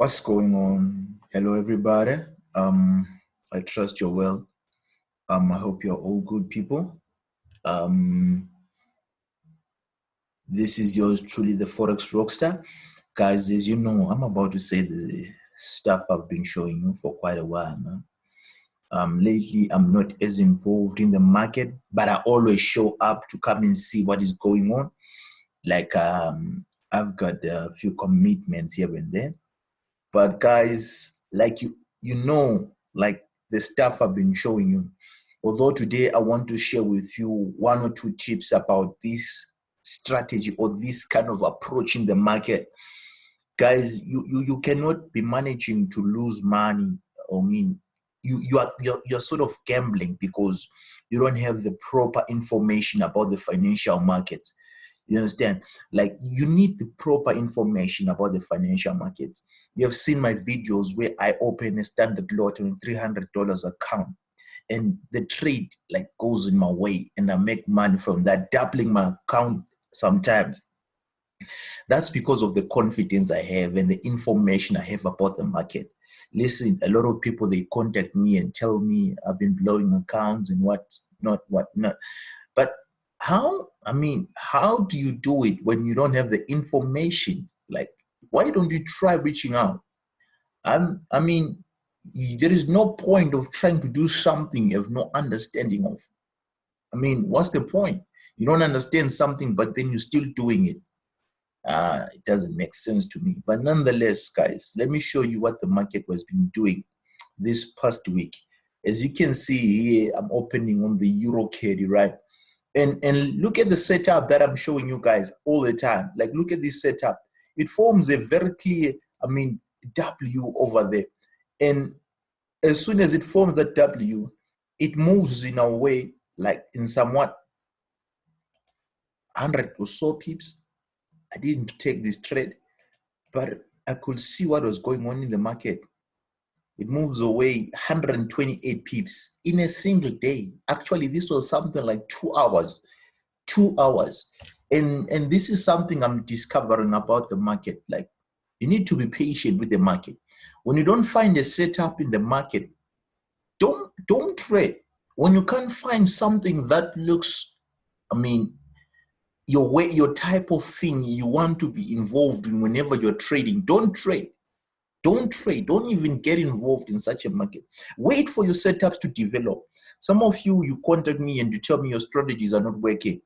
What's going on? Hello, everybody. I trust you're well. I hope you're all good people. This is yours truly, the Forex Rockstar. Guys, as you know, I'm about to say the stuff I've been showing you for quite a while now. Lately, I'm not as involved in the market, but I always show up to come and see what is going on. Like, I've got a few commitments here and there. But guys, like like the stuff I've been showing you, although today I want to share with you one or two tips about this strategy or this kind of approach in the market. Guys, you cannot be managing to lose money. I mean, you're sort of gambling because you don't have the proper information about the financial markets. You understand? Like, you need the proper information about the financial markets. You have seen my videos where I open a standard lot on $300 account, and the trade like goes in my way, and I make money from that, doubling my account sometimes. That's because of the confidence I have and the information I have about the market. Listen, a lot of people, they contact me and tell me I've been blowing accounts and what's not, what not. But how do you do it when you don't have the information? Like, why don't you try reaching out? I mean, there is no point of trying to do something you have no understanding of. I mean, what's the point? You don't understand something, but then you're still doing it. It doesn't make sense to me. But nonetheless, guys, let me show you what the market has been doing this past week. As you can see here, I'm opening on the Euro carry, right? And look at the setup that I'm showing you guys all the time. Like, look at this setup. It forms a very clear, W over there. And as soon as it forms that W, it moves in a way, like in somewhat 100 or so pips. I didn't take this trade, but I could see what was going on in the market. It moves away 128 pips in a single day. Actually, this was something like 2 hours. 2 hours. And this is something I'm discovering about the market. Like, you need to be patient with the market. When you don't find a setup in the market, don't trade. When you can't find something that looks, your type of thing you want to be involved in whenever you're trading, don't trade. Don't trade. Don't even get involved in such a market. Wait for your setups to develop. Some of you contact me and you tell me your strategies are not working.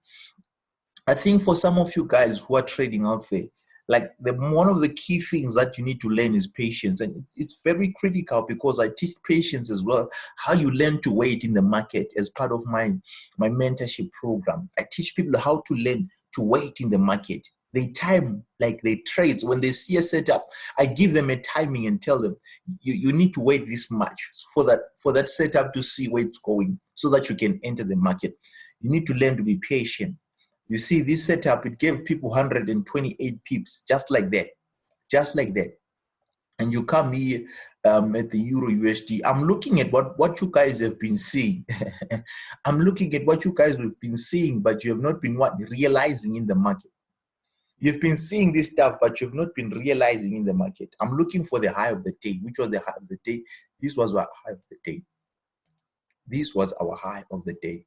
I think for some of you guys who are trading out there, like, one of the key things that you need to learn is patience. And it's very critical because I teach patience as well, how you learn to wait in the market as part of my mentorship program. I teach people how to learn to wait in the market. They time, like they trades. When they see a setup, I give them a timing and tell them, you need to wait this much for that setup to see where it's going so that you can enter the market. You need to learn to be patient. You see, this setup, it gave people 128 pips, just like that. Just like that. And you come here at the Euro USD. I'm looking at what you guys have been seeing. I'm looking at what you guys have been seeing, but you have not been realizing in the market. You've been seeing this stuff, but you've not been realizing in the market. I'm looking for the high of the day. Which was the high of the day? This was our high of the day. This was our high of the day.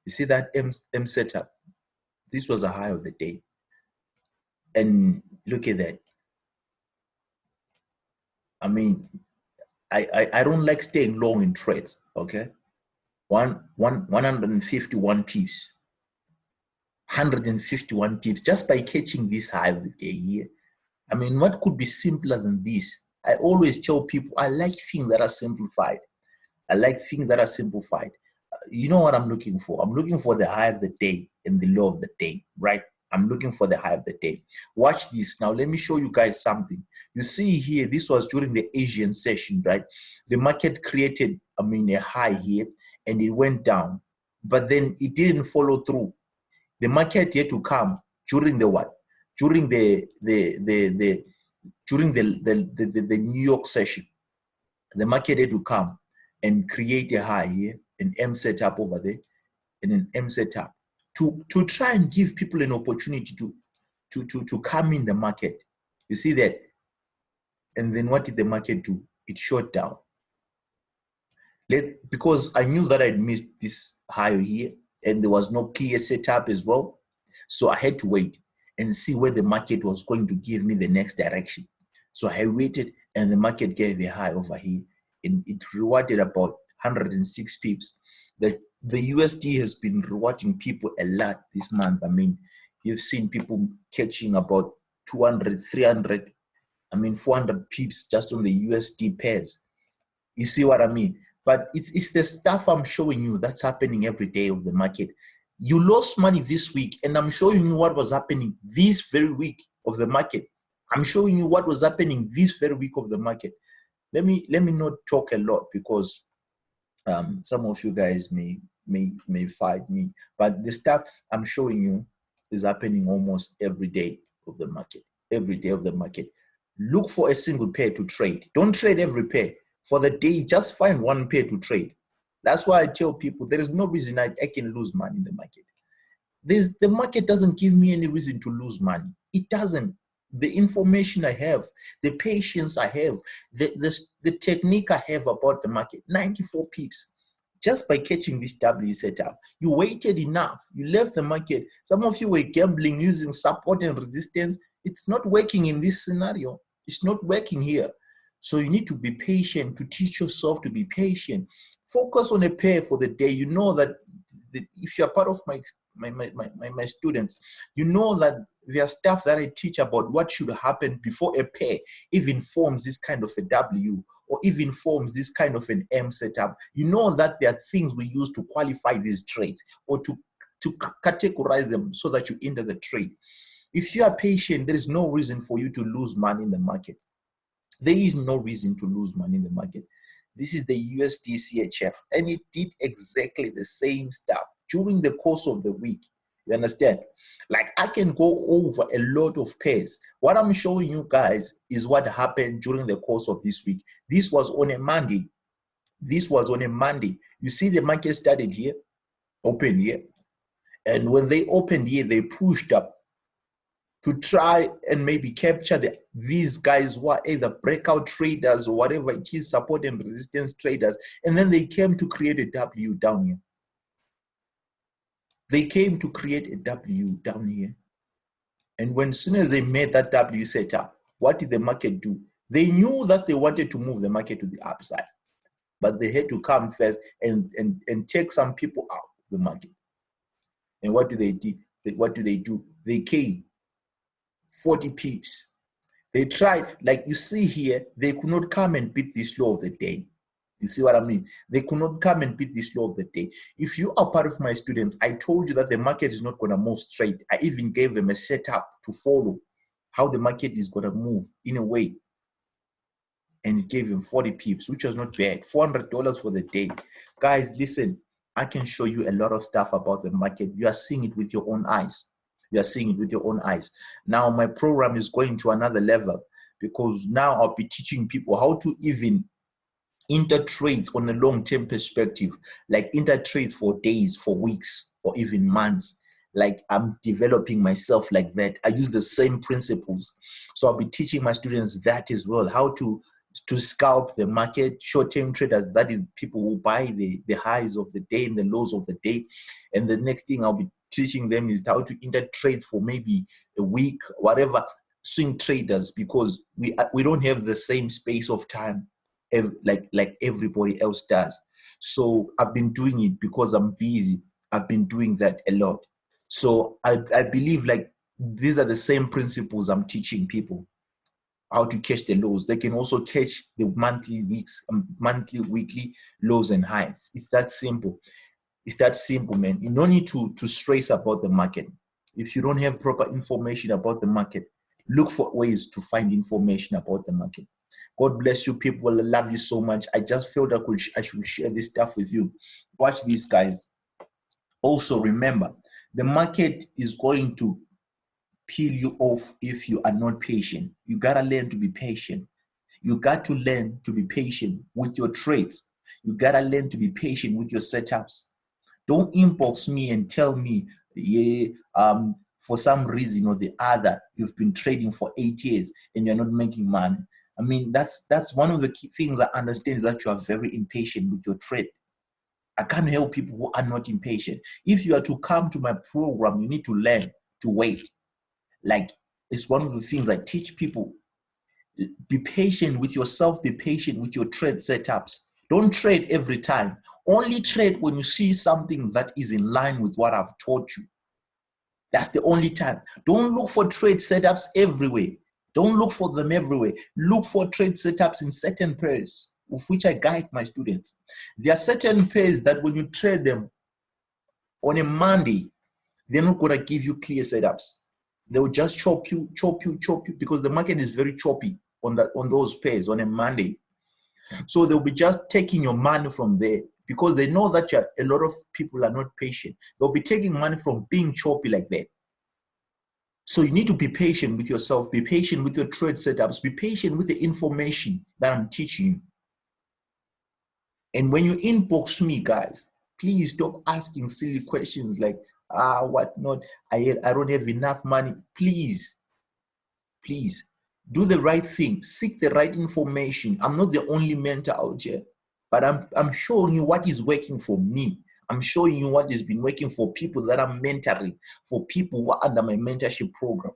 You see that M setup? This was a high of the day. And look at that. I mean, I don't like staying long in trades, okay? 151 pips. 151 pips just by catching this high of the day here. I mean, what could be simpler than this? I always tell people I like things that are simplified. I like things that are simplified. You know what I'm looking for? I'm looking for the high of the day and the low of the day, right? I'm looking for the high of the day. Watch this. Now, let me show you guys something. You see here, this was during the Asian session, right? The market created, a high here, and it went down. But then it didn't follow through. The market had to come during the what? During the New York session. The market had to come and create a high here, an M setup over there, and an M setup to try and give people an opportunity to come in the market. You see that? And then what did the market do? It shot down. Because I knew that I'd missed this high here and there was no clear setup as well. So I had to wait and see where the market was going to give me the next direction. So I waited and the market gave a high over here and it rewarded about 106 pips. The USD has been rewarding people a lot this month. I mean, you've seen people catching about 200, 300, 400 pips just on the USD pairs. You see what I mean? But it's the stuff I'm showing you that's happening every day of the market. You lost money this week, and I'm showing you what was happening this very week of the market. I'm showing you what was happening this very week of the market. Let me not talk a lot because some of you guys may fight me, but the stuff I'm showing you is happening almost every day of the market. Every day of the market. Look for a single pair to trade. Don't trade every pair. For the day, just find one pair to trade. That's why I tell people there is no reason I can lose money in the market. The market doesn't give me any reason to lose money. It doesn't. The information I have, the patience I have, the technique I have about the market, 94 pips. Just by catching this W setup, you waited enough. You left the market. Some of you were gambling using support and resistance. It's not working in this scenario. It's not working here. So you need to be patient, to teach yourself to be patient. Focus on a pair for the day. You know that if you're part of my students, you know that there's stuff that I teach about what should happen before a pair even forms this kind of a W or even forms this kind of an M setup. You know that there are things we use to qualify these trades or to categorize them so that you enter the trade. If you are patient, there is no reason for you to lose money in the market. There is no reason to lose money in the market. This is the USD CHF, and it did exactly the same stuff during the course of the week. You understand? Like, I can go over a lot of pairs. What I'm showing you guys is what happened during the course of this week. This was on a Monday. This was on a Monday. You see the market started here, opened here. And when they opened here, they pushed up to try and maybe capture these guys who are either breakout traders or whatever it is, support and resistance traders. And then they came to create a W down here. They came to create a W down here. And as soon as they made that W setup, what did the market do? They knew that they wanted to move the market to the upside, but they had to come first and take some people out of the market. And what do they do? What do they do? They came 40 pips. They tried, like you see here, they could not come and beat this low of the day. You see what I mean? They could not come and beat this low of the day. If you are part of my students, I told you that the market is not going to move straight. I even gave them a setup to follow how the market is going to move in a way. And it gave them 40 pips, which was not bad. $400 for the day. Guys, listen, I can show you a lot of stuff about the market. You are seeing it with your own eyes. You are seeing it with your own eyes. Now, my program is going to another level because now I'll be teaching people how to even enter trades on a long-term perspective, like enter trades for days, for weeks, or even months. Like, I'm developing myself like that. I use the same principles. So I'll be teaching my students that as well, how to scalp the market, short-term traders, that is people who buy the highs of the day and the lows of the day. And the next thing I'll be teaching them is how to enter trade for maybe a week, whatever, swing traders, because we don't have the same space of time like everybody else does. So I've been doing it because I'm busy. I've been doing that a lot. So I believe like these are the same principles I'm teaching people, how to catch the lows. They can also catch the monthly, weekly lows and highs. It's that simple. It's that simple, man. You don't need to stress about the market. If you don't have proper information about the market, look for ways to find information about the market. God bless you, people. I love you so much. I just felt I should share this stuff with you. Watch these guys. Also, remember, the market is going to peel you off if you are not patient. You got to learn to be patient. You got to learn to be patient with your trades. You got to learn to be patient with your setups. Don't inbox me and tell me, for some reason or the other, you've been trading for 8 years and you're not making money. I mean, that's one of the key things I understand, is that you are very impatient with your trade. I can't help people who are not impatient. If you are to come to my program, you need to learn to wait. Like, it's one of the things I teach people. Be patient with yourself. Be patient with your trade setups. Don't trade every time. Only trade when you see something that is in line with what I've taught you. That's the only time. Don't look for trade setups everywhere. Don't look for them everywhere. Look for trade setups in certain pairs, of which I guide my students. There are certain pairs that when you trade them on a Monday, they're not going to give you clear setups. They'll just chop you, because the market is very choppy on those pairs on a Monday. So they'll be just taking your money from there, because they know that a lot of people are not patient. They'll be taking money from being choppy like that. So you need to be patient with yourself, be patient with your trade setups, be patient with the information that I'm teaching you. And when you inbox me, guys, please stop asking silly questions like, what not? I don't have enough money. Please do the right thing. Seek the right information. I'm not the only mentor out here, but I'm showing you what is working for me. I'm showing you what has been working for people that I'm mentoring, for people who are under my mentorship program.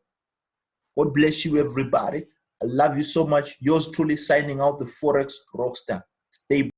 God bless you, everybody. I love you so much. Yours truly, signing out, the Forex Rockstar. Stay